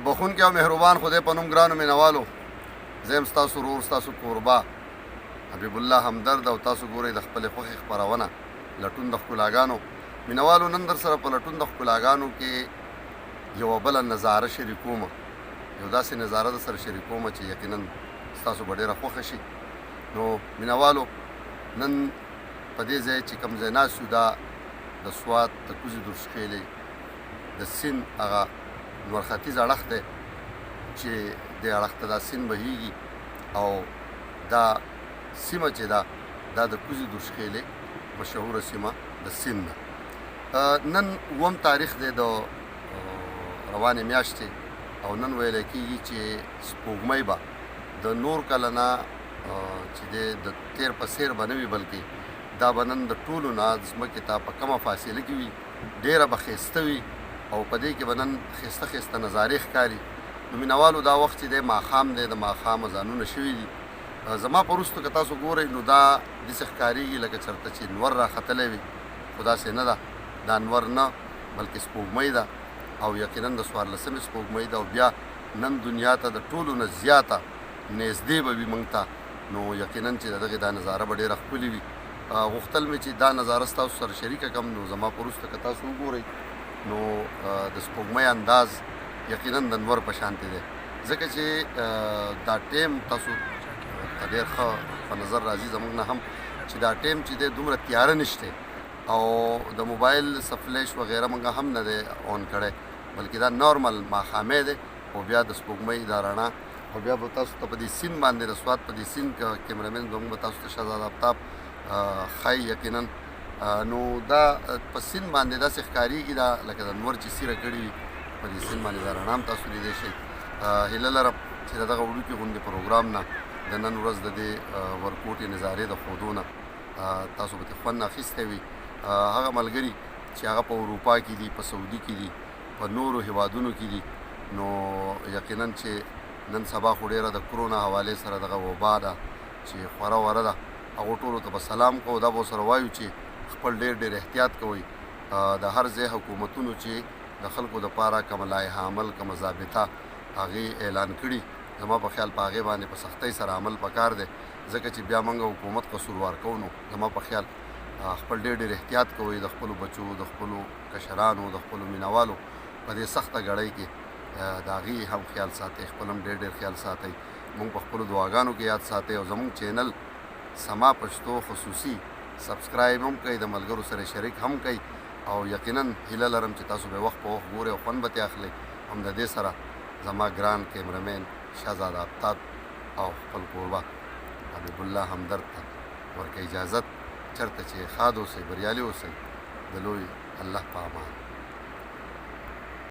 بخونکی او مهربان خدای په نوم ګرانو مینوالو، زه یم ستاسو ورور ستاسو کوربه حبیب الله همدرد، او تاسو ګورئ د خپلې خوښې خپرونه لټون د ښکلاګانو. مینوالو نن در سره په لټون د ښکلاګانو کې یوه بله نظاره شریکومه، یو داسې نظاره در سره شریکومه چې یقینا ستاسو به ډېره خوښه شي. نو مینوالو نن په دې ځای چې کوم ځای ناست یو دا د سوات د کوزې درشخیلې د سیند هغه نور ختیځ اړخ دی چې دې اړخ ته دا سیند بهیږي، او دا سیمه چې ده دا د کوزې درشخیلې مشهوره سیمه د سیند ده. نن اووم تاریخ دی د روانې میاشتې، او نن ویلی کېږي چې سپوږمۍ به د نور کله نه چې دی د تیر په څیر به نه وي، بلکې دا به نن د ټولو نه ځمکې ته په کمه فاصله کې وي، ډېره به ښایسته وي، او په دې کې به نن ښایسته ښایسته نظارې ښکاري. نو مینوالو دا وخت چې دی ماښام دی، د ماښام اذانونه شوي دي. زما په وروستو که تاسو ګورئ نو دا داسې ښکارېږي لکه چېرته چې انور راختلی وي، خو داسې نه ده، دا انور نه بلکې سپوږمۍ ده، او یقینا د 14مې سپوږمۍ ده، او بیا نن دنیا ته د ټولو نه زیاته نږدې به وي موږ ته. نو یقینا چې د دغې دا نظاره به ډېره ښکلې وي. غوښتل مې چې دا نظاره ستاسو سره شریکه کړم. نو زما په وروسته که تاسو وګورئ نو د سپوږمۍ انداز یقینا د انور په شانتې دی، ځکه چې دا ټیم تاسو ته ډېر ښه په نظر راځي زموږ نه هم چې دا ټیم چې دی دومره تیاره نشته، او د موبایل سفلیش وغیره موږ هم نه دی اون کړی، بلکې دا نارمل ماښامۍ دی، او بیا د سپوږمۍ دا رڼا، او بیا به تاسو ته په دې سیند باندې د سوات په دې سیند کیمرامین زموږ به تاسو ته شهزاد آفتاب ښایي یقینا. نو دا په سیند باندې داسې ښکارېږي دا لکه د انور چې سیره کړې وي، په دې سیند باندې دا رڼا هم تاسو لیدی شئ. هیله لرم چې د دغه وړوکي غوندې پروګرام نه د نن ورځ د دې ورکوټې نظارې د ښودو نه تاسو به ترې خوند اخیستی وي. هغه ملګري چې هغه په اروپا کې دي، په سعودي کې دي، په نورو هیوادونو کې دي، نو یقینا چې نن سبا خو ډېره د کرونا حوالې سره دغه وبا ده چې خوره وره ده، هغو ټولو ته به سلام کوو. دا به ورسره وایو چې خپل ډېر ډېر احتیاط کوئ. د هر ځای حکومتونو چې د خلکو دپاره کومه لایحه عمل کومه ضابطه هغې اعلان کړي، زما په خیال په هغې باندې په سختۍ سره عمل پکار دی، ځکه چې بیا موږ حکومت قصوروار کوو. نو زما په خیال خپل ډېر ډېر احتیاط کوئ، د خپلو بچو، د خپلو کشرانو، د خپلو مینوالو په دې سخته ګړۍ کې د هغې هم خیال ساتئ، خپل هم ډېر ډېر خیال ساتئ. موږ په خپلو دعاګانو کې یاد ساتئ، او زموږ چینل سما پښتو خصوصي سبسکرایب هم کوئ، د ملګرو سره شریک هم کوئ، او یقینا هیله لرم چې تاسو به وخت په وخت ګورئ او خوند به ترې اخلئ. هم د دې سره زما ګران کیمرامین شهزاد آفتاب او خپل کوربه حبیب الله همدرد ته ورکوي اجازت، چېرته چې ښاد اوسئ، بریالي اوسئ، د لوی الله په امان.